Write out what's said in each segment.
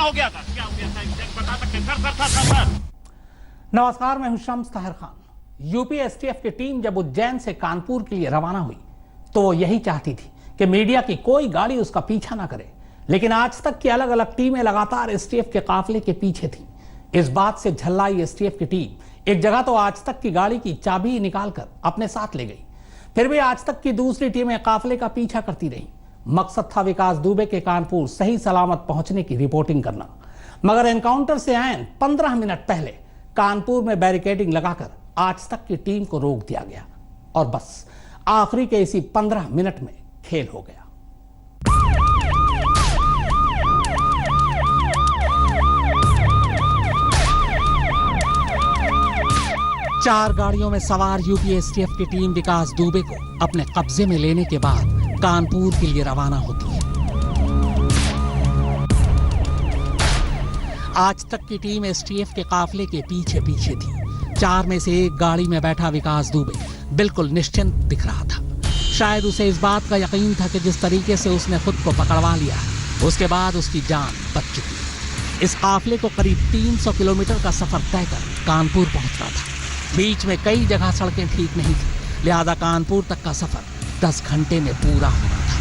हो गया था? क्या हो गया था एग्जैक्ट बता सकते हैं? सर। नमस्कार, मैं हूं शम्स ताहिर खान। यूपी एसटीएफ की टीम जब उज्जैन से कानपुर के लिए रवाना हुई तो वो यही चाहती थी कि मीडिया की कोई गाड़ी उसका पीछा ना करे, लेकिन आज तक की अलग अलग टीमें लगातार एसटीएफ के काफिले के पीछे थी। इस बात से झल्लाई एसटीएफ की टीम एक जगह तो आज तक की गाड़ी की चाबी निकालकर अपने साथ ले गई। फिर भी आज तक की दूसरी टीमें काफिले का पीछा करती रही। मकसद था विकास दुबे के कानपुर सही सलामत पहुंचने की रिपोर्टिंग करना, मगर एनकाउंटर से ऐन 15 मिनट पहले कानपुर में बैरिकेडिंग लगाकर आज तक की टीम को रोक दिया गया और बस आखिरी के इसी 15 मिनट में खेल हो गया। चार गाड़ियों में सवार यूपी एसटीएफ की टीम विकास दुबे को अपने कब्जे में लेने के बाद कानपुर के लिए रवाना होती है। आज तक की टीम एसटीएफ के काफिले के पीछे पीछे थी। चार में से एक गाड़ी में बैठा विकास दुबे बिल्कुल निश्चिंत दिख रहा था। शायद उसे इस बात का यकीन था कि जिस तरीके से उसने खुद को पकड़वा लिया उसके बाद उसकी जान बच चुकी है। इस काफिले को करीब 300 किलोमीटर का सफर तय कर कानपुर पहुंचना था। बीच में कई जगह सड़कें ठीक नहीं थी, लिहाजा कानपुर तक का सफर 10 घंटे में पूरा होना था।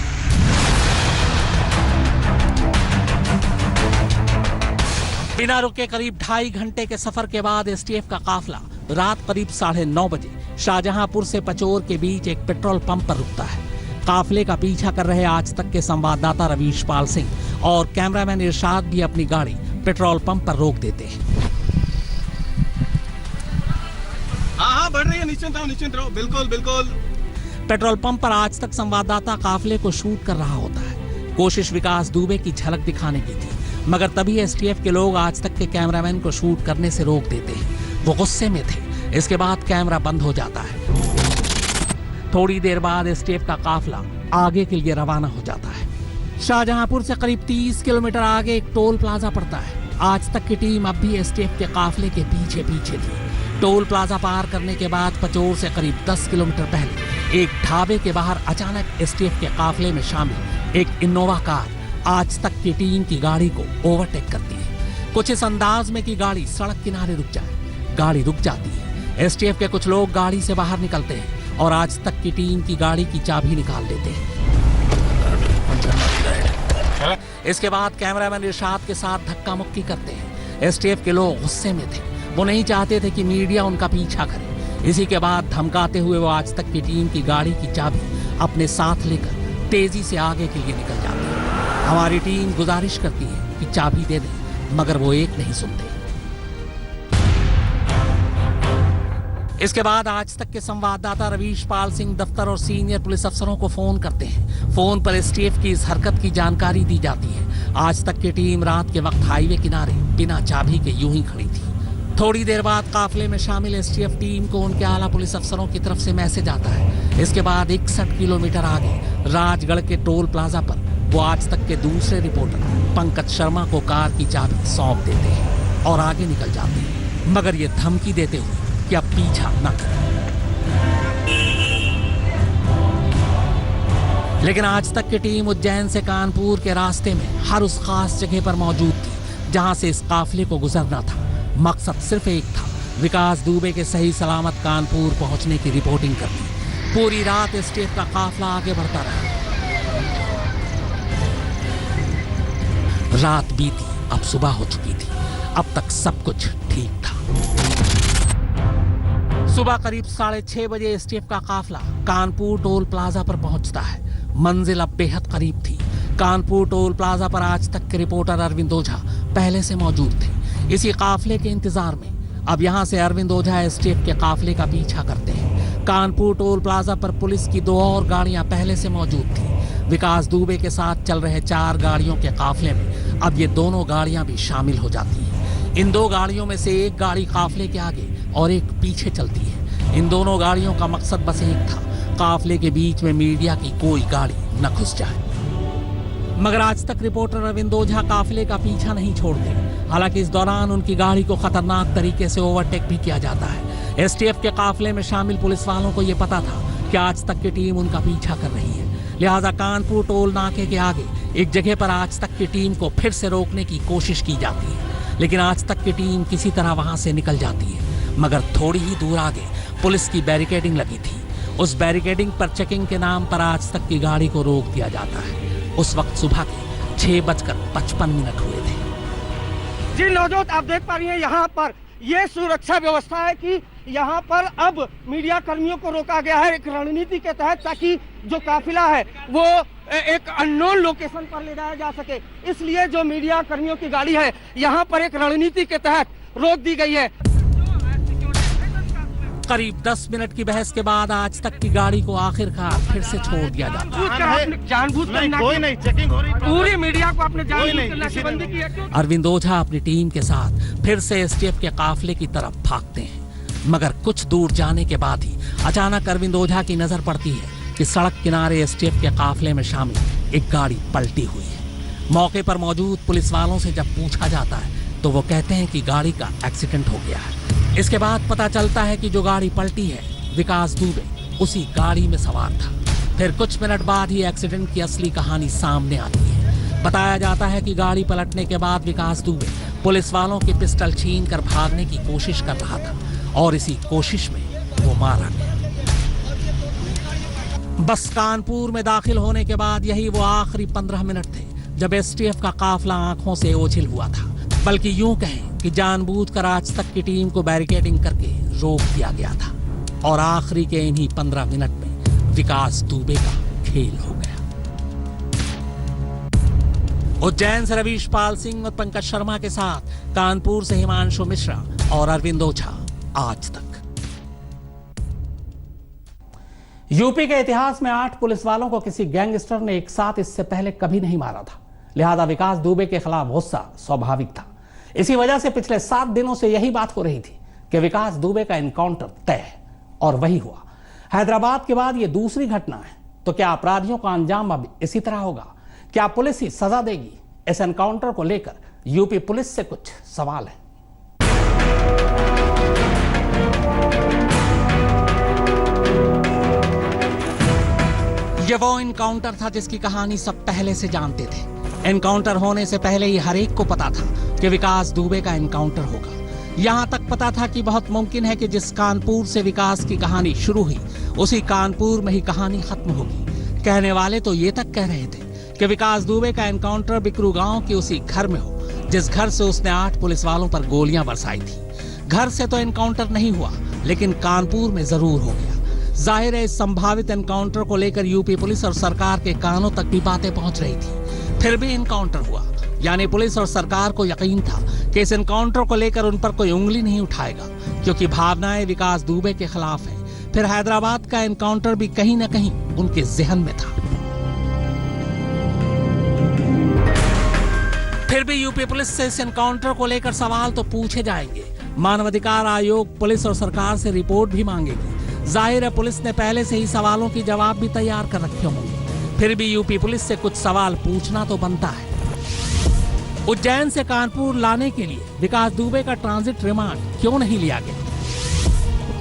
बिना रुके करीब 2.5 घंटे के सफर के बाद एसटीएफ का काफिला रात करीब 9:30 बजे शाहजहांपुर से पचोर के बीच एक पेट्रोल पंप पर रुकता है। काफिले का पीछा कर रहे आज तक के संवाददाता रवीश पाल सिंह और कैमरामैन इरशाद भी अपनी गाड़ी पेट्रोल पंप पर रोक देते हैं। हाँ, बढ़ रही है, निश्चिंत रहो, बिल्कुल। पेट्रोल पंप पर आज तक संवाददाता काफिले को शूट कर रहा होता है। कोशिश विकास दुबे की झलक दिखाने की थी, मगर तभी एसटीएफ के लोग आज तक के कैमरामैन को शूट करने से रोक देते हैं। वो गुस्से में थे। इसके बाद कैमरा बंद हो जाता है। थोड़ी देर बाद एसटीएफ का काफिला आगे के लिए रवाना हो जाता है। शाहजहांपुर से करीब 30 किलोमीटर आगे एक टोल प्लाजा पड़ता है। आज तक की टीम अब भी एसटीएफ के काफिले के पीछे पीछे थी। टोल प्लाजा पार करने के बाद पचोर से करीब 10 किलोमीटर पहले एक ढाबे के बाहर अचानक एसटीएफ के काफिले में शामिल एक इनोवा कार आज तक की टीम की गाड़ी को ओवरटेक करती है। कुछ इस अंदाज में कि गाड़ी सड़क किनारे रुक जाए। गाड़ी रुक जाती है। एसटीएफ के कुछ लोग गाड़ी से बाहर निकलते हैं और आज तक की टीम की गाड़ी की चाबी निकाल लेते हैं। इसके बाद कैमरामैन इरशाद के साथ धक्का मुक्की करते हैं। एसटीएफ के लोग गुस्से में थे। वो नहीं चाहते थे कि मीडिया उनका पीछा करे। इसी के बाद धमकाते हुए वो आज तक की टीम की गाड़ी की चाबी अपने साथ लेकर तेजी से आगे के लिए निकल जाते हैं। हमारी टीम गुजारिश करती है कि चाबी दे दें, मगर वो एक नहीं सुनते। इसके बाद आज तक के संवाददाता रवीश पाल सिंह दफ्तर और सीनियर पुलिस अफसरों को फोन करते हैं। फोन पर एसटीएफ की इस हरकत की जानकारी दी जाती है। आज तक की टीम रात के वक्त हाईवे किनारे बिना चाबी के यूं ही खड़ी थी। थोड़ी देर बाद काफिले में शामिल एसटीएफ टीम को उनके आला पुलिस अफसरों की तरफ से मैसेज आता है। इसके बाद 61 किलोमीटर आगे राजगढ़ के टोल प्लाजा पर वो आज तक के दूसरे रिपोर्टर पंकज शर्मा को कार की चाबी सौंप देते हैं और आगे निकल जाते हैं, मगर ये धमकी देते हुए कि अब पीछा न करें। लेकिन आज तक की टीम उज्जैन से कानपुर के रास्ते में हर उस खास जगह पर मौजूद थी जहां से इस काफिले को गुजरना था। मकसद सिर्फ एक था, विकास दुबे के सही सलामत कानपुर पहुंचने की रिपोर्टिंग करनी। पूरी रात एसटीएफ का काफिला आगे बढ़ता रहा। रात बीती, अब सुबह हो चुकी थी। अब तक सब कुछ ठीक था। सुबह करीब 6:30 बजे एसटीएफ का काफिला कानपुर टोल प्लाजा पर पहुंचता है। मंजिल अब बेहद करीब थी। कानपुर टोल प्लाजा पर आज तक के रिपोर्टर अरविंद ओझा पहले से मौजूद थे। इसी काफिले के इंतजार में अब यहां से अरविंद ओझा एसटीएफ के काफिले का पीछा करते हैं। कानपुर टोल प्लाजा पर पुलिस की 2 और गाड़ियां पहले से मौजूद थी। विकास दुबे के साथ चल रहे 4 गाड़ियों के काफिले में अब ये दोनों गाड़ियां भी शामिल हो जाती हैं। इन 2 गाड़ियों में से एक गाड़ी काफिले के आगे और एक पीछे चलती है। इन दोनों गाड़ियों का मकसद बस एक था, काफिले के बीच में मीडिया की कोई गाड़ी न घुस जाए। मगर आज तक रिपोर्टर अरविंद ओझा काफिले का पीछा नहीं छोड़ते। हालांकि इस दौरान उनकी गाड़ी को खतरनाक तरीके से ओवरटेक भी किया जाता है। एसटीएफ के काफिले में शामिल पुलिस वालों को यह पता था कि आज तक की टीम उनका पीछा कर रही है, लिहाजा कानपुर टोल नाके के आगे एक जगह पर आज तक की टीम को फिर से रोकने की कोशिश की जाती है, लेकिन आज तक की टीम किसी तरह वहां से निकल जाती है। मगर थोड़ी ही दूर आगे पुलिस की बैरिकेडिंग लगी थी। उस बैरिकेडिंग पर चेकिंग के नाम पर आज तक की गाड़ी को रोक दिया जाता है। उस वक्त सुबह के 6:55 हुए थे। जी नौजवान, आप देख पा रही हैं यहाँ पर ये सुरक्षा व्यवस्था है कि यहाँ पर अब मीडिया कर्मियों को रोका गया है एक रणनीति के तहत, ताकि जो काफिला है वो एक अननोन लोकेशन पर ले जाया जा सके। इसलिए जो मीडिया कर्मियों की गाड़ी है यहाँ पर एक रणनीति के तहत रोक दी गई है। करीब 10 मिनट की बहस के बाद आज तक की गाड़ी को आखिरकार फिर से छोड़ दिया जाता है। जानबूझकर कोई नहीं, चेकिंग हो रही, पूरी मीडिया को अपने जानबूझकर नाकेबंदी की है। अरविंद ओझा अपनी टीम के साथ फिर से एसटीएफ के काफिले की तरफ भागते हैं, मगर कुछ दूर जाने के बाद ही अचानक अरविंद ओझा की नजर पड़ती है कि सड़क किनारे एसटीएफ के काफिले में शामिल एक गाड़ी पलटी हुई है। मौके पर मौजूद पुलिस वालों से जब पूछा जाता है तो वो कहते हैं कि गाड़ी का एक्सीडेंट हो गया है। इसके बाद पता चलता है कि जो गाड़ी पलटी है विकास दुबे उसी गाड़ी में सवार था। फिर कुछ मिनट बाद ही एक्सीडेंट की असली कहानी सामने आती है। बताया जाता है कि गाड़ी पलटने के बाद विकास दुबे पुलिस वालों की पिस्टल छीन कर भागने की कोशिश कर रहा था और इसी कोशिश में वो मारा गया। बस कानपुर में दाखिल होने के बाद यही वो आखिरी 15 मिनट थे जब एसटीएफ का काफिला आंखों से ओझिल हुआ था, बल्कि यूं कहें कि जानबूझकर आज तक की टीम को बैरिकेडिंग करके रोक दिया गया था और आखिरी के इन्हीं 15 मिनट में विकास दुबे का खेल हो गया। उज्जैन से रवीश पाल सिंह और पंकज शर्मा के साथ कानपुर से हिमांशु मिश्रा और अरविंद ओझा, आज तक। यूपी के इतिहास में 8 पुलिस वालों को किसी गैंगस्टर ने एक साथ इससे पहले कभी नहीं मारा था, लिहाजा विकास दुबे के खिलाफ गुस्सा स्वाभाविक था। इसी वजह से पिछले 7 दिनों से यही बात हो रही थी कि विकास दुबे का एनकाउंटर तय है, और वही हुआ। हैदराबाद के बाद यह दूसरी घटना है, तो क्या अपराधियों का अंजाम अब इसी तरह होगा? क्या पुलिस ही सजा देगी? इस एनकाउंटर को लेकर यूपी पुलिस से कुछ सवाल है। यह वो एनकाउंटर था जिसकी कहानी सब पहले से जानते थे। एनकाउंटर होने से पहले ही हर एक को पता था कि विकास दुबे का एनकाउंटर होगा। यहां तक पता था कि बहुत मुमकिन है कि जिस कानपुर से विकास की कहानी शुरू हुई उसी कानपुर में ही कहानी खत्म होगी। कहने वाले तो ये तक कह रहे थे कि विकास दुबे का एनकाउंटर बिकरू गांव के उसी घर में हो जिस घर से उसने 8 पुलिस वालों पर गोलियां बरसाई थी। घर से तो एनकाउंटर नहीं हुआ, लेकिन कानपुर में जरूर हो गया। जाहिर है इस संभावित एनकाउंटर को लेकर यूपी पुलिस और सरकार के कानों तक भी बातें पहुंच रही थी। फिर भी एनकाउंटर हुआ, यानी पुलिस और सरकार को यकीन था कि इस एनकाउंटर को लेकर उन पर कोई उंगली नहीं उठाएगा, क्योंकि भावनाएं विकास दुबे के खिलाफ है। फिर हैदराबाद का एनकाउंटर भी कहीं न कहीं उनके जहन में था। फिर भी यूपी पुलिस से इस एनकाउंटर को लेकर सवाल तो पूछे जाएंगे। मानवाधिकार आयोग पुलिस और सरकार से रिपोर्ट भी मांगेगी। जाहिर है पुलिस ने पहले से ही सवालों की जवाब भी तैयार कर रखे होंगे। फिर भी यूपी पुलिस से कुछ सवाल पूछना तो बनता है। उज्जैन से कानपुर लाने के लिए विकास दुबे का ट्रांजिट रिमांड क्यों नहीं लिया गया?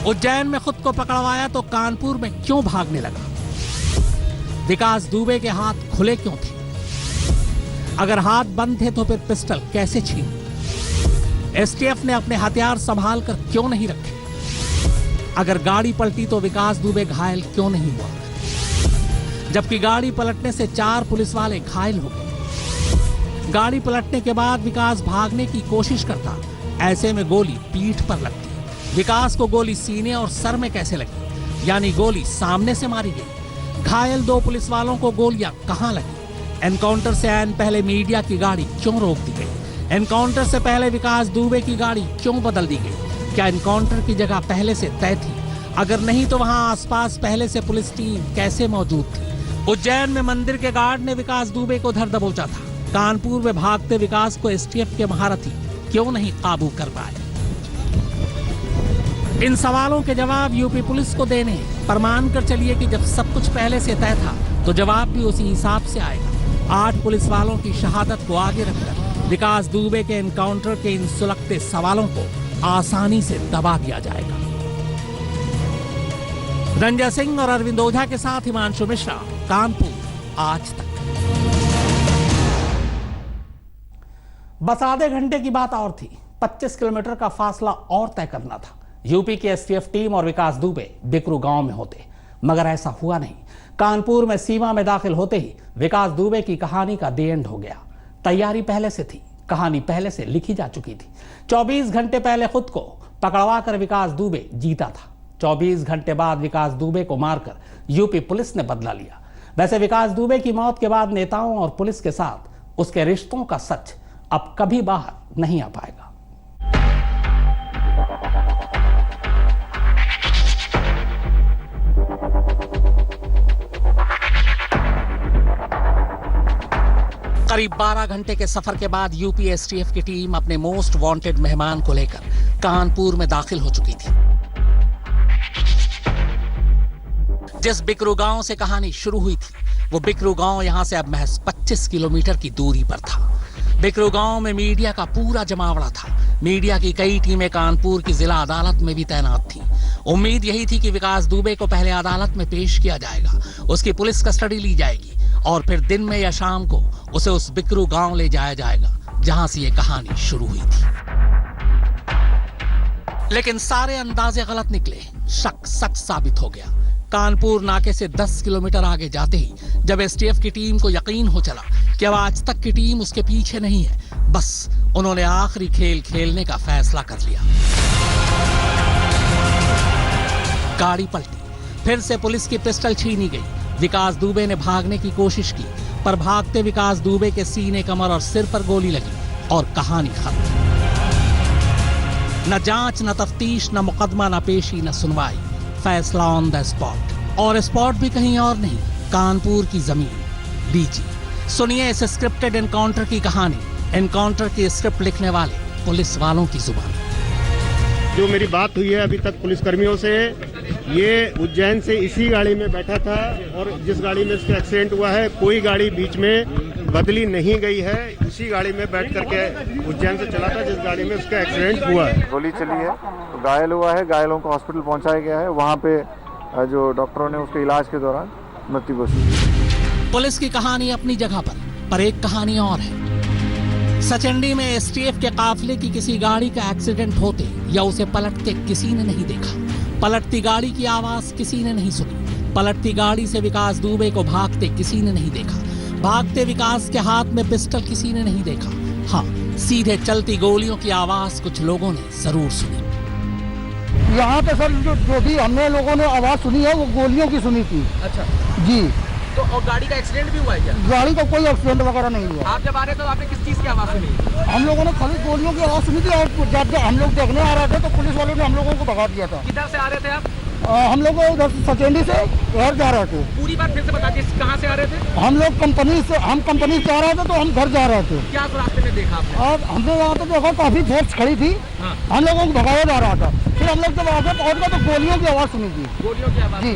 उज्जैन में खुद को पकड़वाया तो कानपुर में क्यों भागने लगा? विकास दुबे के हाथ खुले क्यों थे? अगर हाथ बंद थे तो फिर पिस्टल कैसे छीनी? एसटीएफ ने अपने हथियार संभाल कर क्यों नहीं रखे? अगर गाड़ी पलटी तो विकास दुबे घायल क्यों नहीं हुआ, जबकि गाड़ी पलटने से 4 पुलिस वाले घायल हो गए? गाड़ी पलटने के बाद विकास भागने की कोशिश करता, ऐसे में गोली पीठ पर लगती। विकास को गोली सीने और सर में कैसे लगी? यानी गोली सामने से मारी गई। घायल 2 पुलिस वालों को गोलियां कहां लगी? एनकाउंटर से ऐन पहले मीडिया की गाड़ी क्यों रोक दी गई? एनकाउंटर से पहले विकास दुबे की गाड़ी क्यों बदल दी गई? क्या एनकाउंटर की जगह पहले से तय थी? अगर नहीं तो वहां आसपास पहले से पुलिस टीम कैसे मौजूद थी? उज्जैन में मंदिर के गार्ड ने विकास दुबे को धर दबोचा था। कानपुर में भागते विकास को एसटीएफ के महारथी क्यों नहीं काबू कर पाए? इन सवालों के जवाब यूपी पुलिस को देने हैं, पर मानकर चलिए कि जब सब कुछ पहले से तय था तो जवाब भी उसी हिसाब से आएगा। 8 पुलिस वालों की शहादत को आगे रखकर विकास दुबे के एनकाउंटर के इन सुलगते सवालों को आसानी से दबा दिया जाएगा। रंजय सिंह और अरविंद ओझा के साथ हिमांशु मिश्रा, कानपुर, आज तक। बस आधे घंटे की बात और थी, 25 किलोमीटर का फासला और तय करना था। यूपी की एसटीएफ टीम और विकास दुबे बिकरू गांव में होते, मगर ऐसा हुआ नहीं। कानपुर में सीमा में दाखिल होते ही विकास दुबे की कहानी का दी एंड हो गया। तैयारी पहले से थी, कहानी पहले से लिखी जा चुकी थी। 24 घंटे पहले खुद को पकड़वा कर विकास दुबे जीता था। 24 घंटे बाद विकास दुबे को मारकर यूपी पुलिस ने बदला लिया। वैसे विकास दुबे की मौत के बाद नेताओं और पुलिस के साथ उसके रिश्तों का सच अब कभी बाहर नहीं आ पाएगा। करीब 12 घंटे के सफर के बाद यूपी एसटीएफ की टीम अपने मोस्ट वांटेड मेहमान को लेकर कानपुर में दाखिल हो चुकी थी। जिस बिकरू गांव से कहानी शुरू हुई थी, वो बिकरू गांव यहां से अब महज 25 किलोमीटर की दूरी पर था। बिकरू गांव में मीडिया का पूरा जमावड़ा था। मीडिया की कई टीमें कानपुर की जिला अदालत में भी तैनात थीं। उम्मीद यही थी कि विकास दुबे को पहले अदालत में पेश किया जाएगा, उसकी पुलिस कस्टडी ली जाएगी और फिर दिन में या शाम को उसे उस बिकरू गांव ले जाया जाएगा जहां से ये कहानी शुरू हुई थी। लेकिन सारे अंदाजे गलत निकले। शक सच साबित हो गया। कानपुर नाके से 10 किलोमीटर आगे जाते ही जब एसटीएफ की टीम को यकीन हो चला कि अब आज तक की टीम उसके पीछे नहीं है, बस उन्होंने आखिरी खेल खेलने का फैसला कर लिया। गाड़ी पलटी, फिर से पुलिस की पिस्टल छीनी गई। विकास दुबे ने भागने की कोशिश की, पर भागते विकास दुबे के सीने, कमर और सिर पर गोली लगी और कहानी खत्म। न जांच, न तफ्तीश, न मुकदमा, न पेशी, न सुनवाई, फैसला ऑन द स्पॉट। और स्पॉट भी कहीं और नहीं, कानपुर की जमीन, डीजी। सुनिए इस स्क्रिप्टेड एनकाउंटर की कहानी, एनकाउंटर की स्क्रिप्ट लिखने वाले पुलिस वालों की जुबान। जो मेरी बात हुई है अभी तक पुलिसकर्मियों से, ये उज्जैन से इसी गाड़ी में बैठा था और जिस गाड़ी में इसका एक्सीडेंट हुआ है, कोई गाड़ी बीच में बदली नहीं गई है। उसी गाड़ी में बैठ करके उज्जैन से चला था जिस गाड़ी में उसका एक्सीडेंट हुआ है। गोली चली है तो घायल हुआ है, घायलों को हॉस्पिटल पहुंचाया गया है। वहाँ पे जो डॉक्टरों ने उसके इलाज के दौरान मृत्यु घोषित। पुलिस की कहानी अपनी जगह पर एक कहानी और है। सचंडी में एसटीएफ के काफिले की किसी गाड़ी का एक्सीडेंट होते या उसे पलटते किसी ने नहीं देखा। पलटती गाड़ी की आवाज किसी ने नहीं सुनी। पलटती गाड़ी से विकास दुबे को भागते किसी ने नहीं देखा। भागते विकास के हाथ में पिस्टल किसी ने नहीं देखा। हाँ, सीधे चलती गोलियों की आवाज कुछ लोगों ने जरूर सुनी। यहाँ पे सर जो भी हमने लोगों ने आवाज सुनी है वो गोलियों की सुनी थी। अच्छा जी। तो और गाड़ी का एक्सीडेंट भी हुआ है क्या? गाड़ी का कोई एक्सीडेंट वगैरह नहीं हुआ। आप जब आ रहे थे तो आपने किस चीज की आवाज सुनी? हम लोगों ने खाली गोलियों की आवाज सुनी थी और जब हम लोग देखने आ रहे थे तो पुलिस वालों ने हम लोगों को भगा दिया था। किधर से आ रहे थे आप? हम लोग उधर सचेंडी से घर जा रहे थे। पूरी बात फिर से बता दीजिए, कहाँ से आ रहे थे? हम लोग कंपनी से आ रहे थे तो हम घर जा रहे थे। क्या रास्ते में देखा आपने? और हमने वहाँ पे देखा काफी फोर्स खड़ी थी। हाँ। हम लोगों को भगाया जा रहा था। फिर हम लोग जब आगे पहुँच गए तो गोलियों की आवाज सुनी थी। गोलियों की आवाज? जी।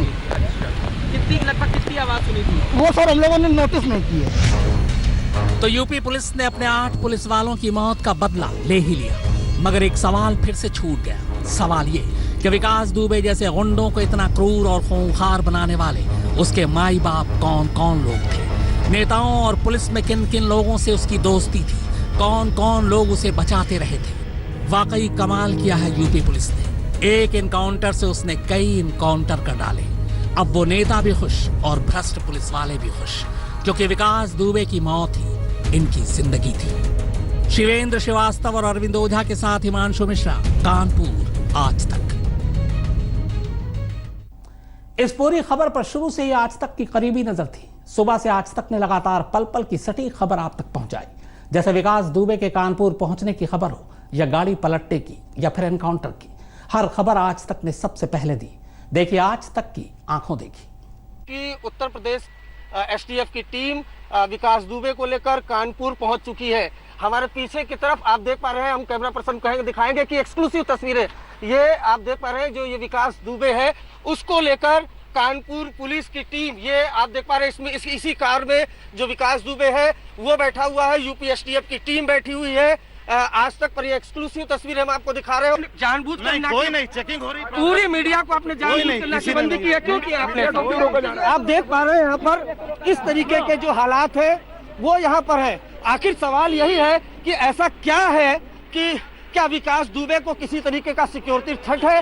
लगभग कितनी आवाज सुनी थी? वो सर हम लोगों ने नोटिस नहीं की है। तो यूपी पुलिस ने अपने 8 पुलिस वालों की मौत का बदला ले ही लिया, मगर एक सवाल फिर से छूट गया। सवाल ये कि विकास दुबे जैसे गुंडों को इतना क्रूर और खूंखार बनाने वाले उसके माई बाप कौन कौन लोग थे? नेताओं और पुलिस में किन किन लोगों से उसकी दोस्ती थी? कौन कौन लोग उसे बचाते रहे थे? वाकई कमाल किया है यूपी पुलिस ने। एक इनकाउंटर से उसने कई इनकाउंटर कर डाले। अब वो नेता भी खुश और भ्रष्ट पुलिस वाले भी खुश, क्योंकि विकास दुबे की मौत ही इनकी जिंदगी थी। शिवेंद्र श्रीवास्तव और अरविंद ओझा के साथ हिमांशु मिश्रा, कानपुर आज तक। इस पूरी खबर पर शुरू से ही आज तक की करीबी नजर थी। सुबह से आज तक ने लगातार पल पल की सटीक खबर आप तक पहुंचाई। जैसे विकास दुबे के कानपुर पहुंचने की खबर हो, या गाड़ी पलटने की, या फिर एनकाउंटर की, हर खबर आज तक ने सबसे पहले दी। देखिए आज तक की आंखों देखी कि उत्तर प्रदेश एसटीएफ की टीम विकास दुबे को लेकर कानपुर पहुंच चुकी है। हमारे पीछे की तरफ आप देख पा रहे हैं, हम कैमरा पर्सन कहेंगे दिखाएंगे कि एक्सक्लूसिव तस्वीरें ये आप देख पा रहे हैं। जो ये विकास दुबे है उसको लेकर कानपुर पुलिस की टीम, ये आप देख पा रहे हैं, इसमें इसी कार में जो विकास दुबे है वो बैठा हुआ है। यूपी एसटीएफ की टीम बैठी हुई है आज तक पर ये एक्सक्लूसिव तस्वीर हम आपको दिखा रहे हो। जानबूझकर कोई नहीं, चेकिंग हो रही। पूरी मीडिया को आपने जानबूझकर नाकेबंदी की है, क्यों किया आपने? आप देख पा रहे हैं यहाँ पर किस तरीके के जो हालात है वो यहाँ पर है। आखिर सवाल यही है कि ऐसा क्या है कि क्या विकास दुबे को किसी तरीके का सिक्योरिटी थ्रेट है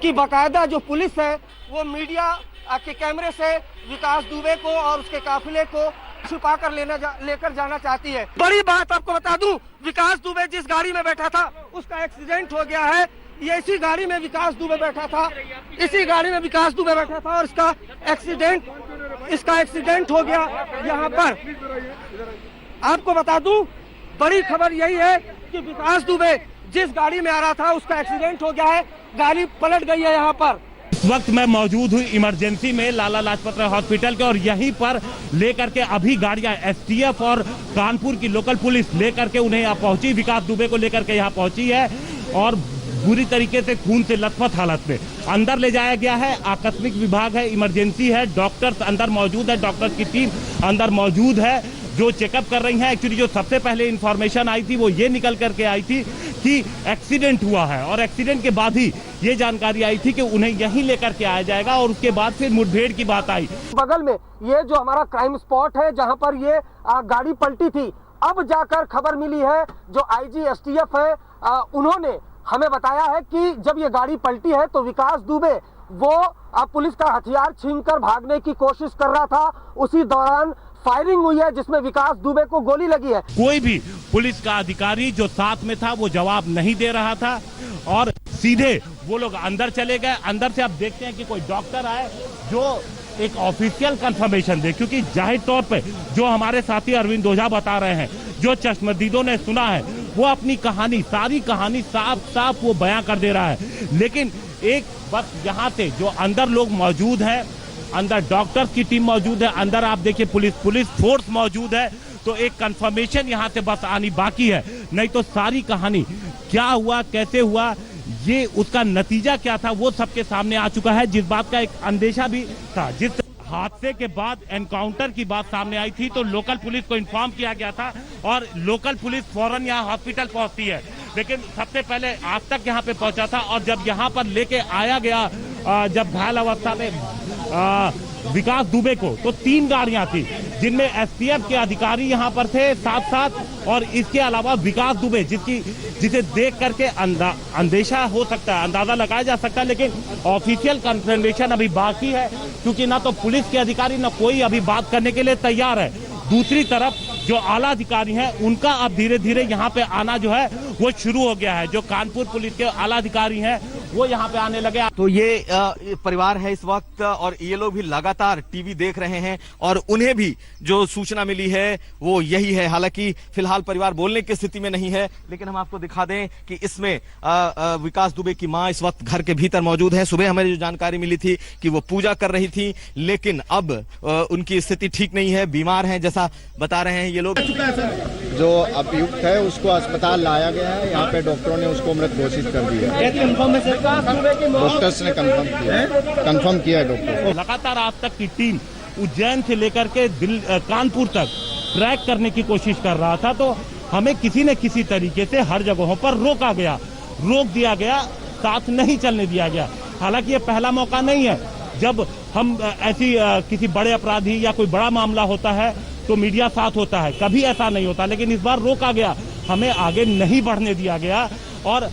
कि बाकायदा जो पुलिस है वो मीडिया के कैमरे से विकास दुबे को और उसके काफिले को छुपा कर लेकर जाना चाहती है। बड़ी बात आपको बता दूं, विकास दुबे जिस गाड़ी में बैठा था उसका एक्सीडेंट हो गया है। ये इसी गाड़ी में विकास दुबे बैठा था, इसी गाड़ी में विकास दुबे बैठा था और इसका एक्सीडेंट हो गया यहाँ पर। आपको बता दूं, बड़ी खबर यही है कि विकास दुबे जिस गाड़ी में आ रहा था उसका एक्सीडेंट हो गया है, गाड़ी पलट गई है यहाँ पर। इस वक्त मैं मौजूद हूँ इमरजेंसी में लाला लाजपत राय हॉस्पिटल के, और यहीं पर लेकर के अभी गाड़ियां एसटीएफ और कानपुर की लोकल पुलिस लेकर के उन्हें यहाँ पहुंची, विकास दुबे को लेकर के यहाँ पहुंची है और बुरी तरीके से खून से लथपथ हालत में अंदर ले जाया गया है। आकस्मिक विभाग है, इमरजेंसी है, डॉक्टर्स अंदर मौजूद है, डॉक्टर्स की टीम अंदर मौजूद है जो चेकअप कर रही हैं। एक्चुअली जो सबसे पहले इंफॉर्मेशन आई थी वो ये निकल करके आई थी कि एक्सीडेंट हुआ है, और एक्सीडेंट के बाद ही ये जानकारी आई थी कि उन्हें यहीं लेकर के आया जाएगा, और उसके बाद फिर मुठभेड़ की बात आई। बगल में ये जो हमारा क्राइम स्पॉट है जहां पर ये गाड़ी पलटी थी, अब जाकर खबर मिली है, जो आईजी एसटीएफ है उन्होंने हमें बताया है कि जब ये गाड़ी पलटी है तो विकास दुबे वो पुलिस का हथियार छीनकर भागने की कोशिश कर रहा था। उसी दौरान फायरिंग हुई है जिसमें विकास दुबे को गोली लगी है। कोई भी पुलिस का अधिकारी जो साथ में था वो जवाब नहीं दे रहा था और सीधे वो लोग अंदर चले गए। अंदर से आप देखते हैं कि कोई डॉक्टर आए जो एक ऑफिशियल कंफर्मेशन दे, क्योंकि जाहिर तौर पे जो हमारे साथी अरविंद ओझा बता रहे हैं, जो चश्मदीदों ने सुना है, वो अपनी कहानी, सारी कहानी साफ साफ वो बयां कर दे रहा है। लेकिन एक बस यहाँ से जो अंदर लोग मौजूद हैं, अंदर डॉक्टर्स की टीम मौजूद है, अंदर आप देखिए पुलिस फोर्स मौजूद है, तो एक कंफर्मेशन यहाँ से बस आनी बाकी है। नहीं तो सारी कहानी क्या हुआ, कैसे हुआ, ये उसका नतीजा क्या था, वो सबके सामने आ चुका है। जिस बात का एक अंदेशा भी था, जिस हादसे के बाद एनकाउंटर की बात सामने आई थी, तो लोकल पुलिस को इन्फॉर्म किया गया था और लोकल पुलिस फौरन यहाँ हॉस्पिटल पहुंचती है। लेकिन सबसे पहले आज तक यहाँ पे पहुंचा था, और जब यहाँ पर लेके आया गया जब घायल अवस्था में विकास दुबे को, तो 3 गाड़ियां थी जिनमें एसटीएफ के अधिकारी यहाँ पर थे साथ साथ, और इसके अलावा विकास दुबे जिसे देख करके अंदेशा हो सकता है, अंदाजा लगाया जा सकता है, लेकिन ऑफिशियल कंफर्मेशन अभी बाकी है, क्योंकि ना तो पुलिस के अधिकारी ना कोई अभी बात करने के लिए तैयार है। दूसरी तरफ जो आला अधिकारी हैं उनका अब धीरे धीरे यहाँ पे आना जो है वो शुरू हो गया है। जो कानपुर पुलिस के आला अधिकारी हैं वो यहाँ पे आने लगे। तो ये परिवार है इस वक्त, और ये लोग भी लगातार टीवी देख रहे हैं और उन्हें भी जो सूचना मिली है वो यही है। हालांकि फिलहाल परिवार बोलने की स्थिति में नहीं है, लेकिन हम आपको दिखा दें कि इसमें विकास दुबे की मां इस वक्त घर के भीतर मौजूद है। सुबह हमें जो जानकारी मिली थी कि वो पूजा कर रही थी, लेकिन अब उनकी स्थिति ठीक नहीं है, बीमार है जैसा बता रहे हैं ये लोग। जो अभियुक्त है उसको अस्पताल लाया गया है, यहाँ पे डॉक्टरों ने उसको मृत घोषित कर दिया है। डॉक्टर्स ने कंफर्म किया है डॉक्टर। लगातार आज तक की टीम उज्जैन से लेकर के कानपुर तक ट्रैक करने की कोशिश कर रहा था, तो हमें किसी न किसी तरीके से हर जगहों पर रोक दिया गया, साथ नहीं चलने दिया गया। हालांकि ये पहला मौका नहीं है जब हम ऐसी किसी बड़े अपराधी या कोई बड़ा मामला होता है तो मीडिया साथ होता है, कभी ऐसा नहीं होता, लेकिन इस बार रोका गया, हमें आगे नहीं बढ़ने दिया गया। और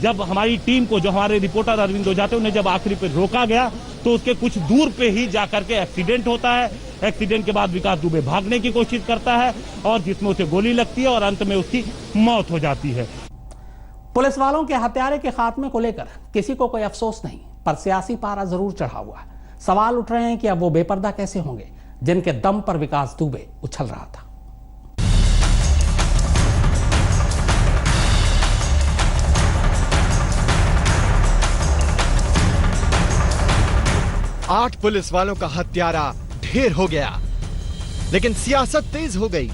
जब हमारी टीम को, जो हमारे रिपोर्टर अरविंद ओझा थे, उन्हें जब आखिरी पे रोका गया तो उसके कुछ दूर पे ही जाकर के एक्सीडेंट होता है। एक्सीडेंट के बाद विकास दुबे भागने की कोशिश करता है और जिसमें उसे गोली लगती है और अंत में उसकी मौत हो जाती है। पुलिस वालों के हत्यारे के खात्मे को लेकर किसी को कोई अफसोस नहीं, पर सियासी पारा जरूर चढ़ा हुआ है। सवाल उठ रहे हैं कि अब वो बेपर्दा कैसे होंगे जिनके दम पर विकास दुबे उछल रहा था। 8 पुलिस वालों का हत्यारा ढेर हो गया, लेकिन सियासत तेज हो गई।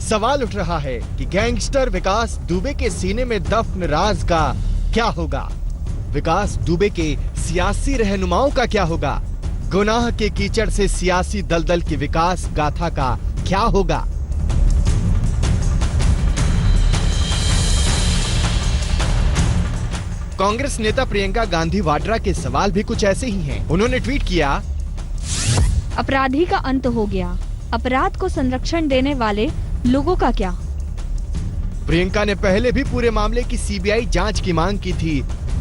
सवाल उठ रहा है कि गैंगस्टर विकास दुबे के सीने में दफन राज का क्या होगा? विकास दुबे के सियासी रहनुमाओं का क्या होगा? गुनाह के कीचड़ से सियासी दलदल की विकास गाथा का क्या होगा? कांग्रेस नेता प्रियंका गांधी वाड्रा के सवाल भी कुछ ऐसे ही हैं। उन्होंने ट्वीट किया, अपराधी का अंत हो गया, अपराध को संरक्षण देने वाले लोगों का क्या। प्रियंका ने पहले भी पूरे मामले की सीबीआई जांच की मांग की थी।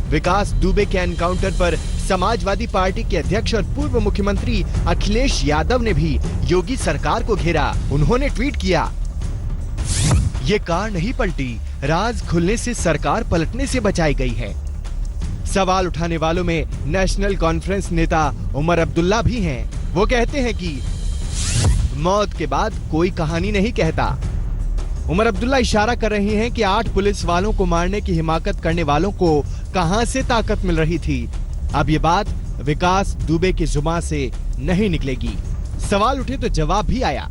विकास दुबे के एनकाउंटर पर समाजवादी पार्टी के अध्यक्ष और पूर्व मुख्यमंत्री अखिलेश यादव ने भी योगी सरकार को घेरा। उन्होंने ट्वीट किया, ये कार नहीं पलटी, राज खुलने से सरकार पलटने से बचाई गई है। सवाल उठाने वालों में नेशनल कॉन्फ्रेंस नेता उमर अब्दुल्ला भी हैं। वो कहते हैं कि मौत के बाद कोई कहानी नहीं कहता। उमर अब्दुल्ला इशारा कर रहे हैं कि 8 पुलिस वालों को मारने की हिमाकत करने वालों को कहां से ताकत मिल रही थी। अब ये बात विकास दुबे की जुबान से नहीं निकलेगी। सवाल उठे तो जवाब भी आया।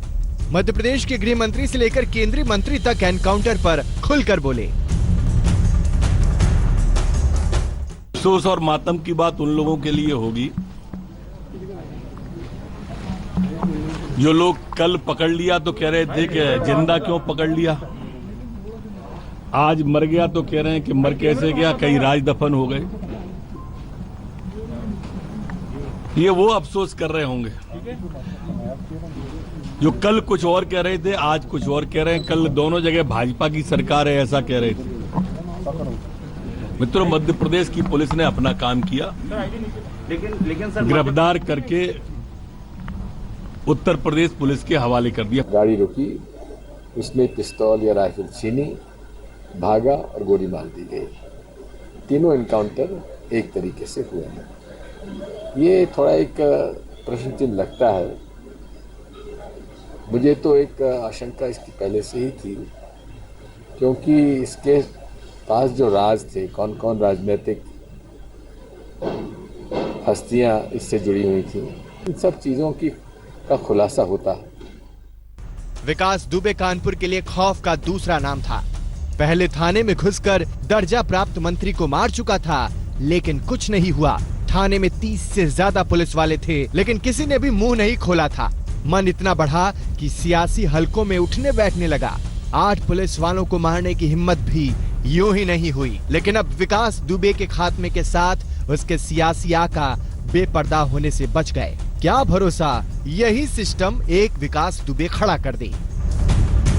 मध्य प्रदेश के गृह मंत्री से लेकर केंद्रीय मंत्री तक एनकाउंटर पर खुलकर बोले। अफसोस और मातम की बात उन लोगों के लिए होगी जो लोग कल पकड़ लिया तो कह रहे थे कि जिंदा क्यों पकड़ लिया, आज मर गया तो कह रहे हैं कि मर कैसे गया, कई राज दफन हो गए। ये वो अफसोस कर रहे होंगे जो कल कुछ और कह रहे थे, आज कुछ और कह रहे हैं। कल दोनों जगह भाजपा की सरकार है ऐसा कह रहे थे। मित्रों, मध्य प्रदेश की पुलिस ने अपना काम किया, लेकिन गिरफ्तार करके उत्तर प्रदेश पुलिस के हवाले कर दिया। गाड़ी रुकी, उसमें पिस्तौल या राइफल छीनी, भागा और गोली मार दी गई। तीनों एनकाउंटर एक तरीके से हुए हैं। ये थोड़ा एक प्रश्न चिन्ह लगता है। मुझे तो एक आशंका इसकी पहले से ही थी, क्योंकि इसके पास जो राज थे, कौन कौन राजनीतिक हस्तियां इससे जुड़ी हुई थी, इन सब चीज़ों का खुलासा होता है। विकास दुबे कानपुर के लिए खौफ का दूसरा नाम था। पहले थाने में घुसकर दर्जा प्राप्त मंत्री को मार चुका था, लेकिन कुछ नहीं हुआ। थाने में 30 से ज्यादा पुलिस वाले थे, लेकिन किसी ने भी मुंह नहीं खोला था। मन इतना बढ़ा कि सियासी हलकों में उठने बैठने लगा। 8 पुलिस वालों को मारने की हिम्मत भी यूं ही नहीं हुई। लेकिन अब विकास दुबे के खात्मे के साथ उसके सियासी आका बेपर्दा होने से बच गए। क्या भरोसा यही सिस्टम एक विकास दुबे खड़ा कर दे।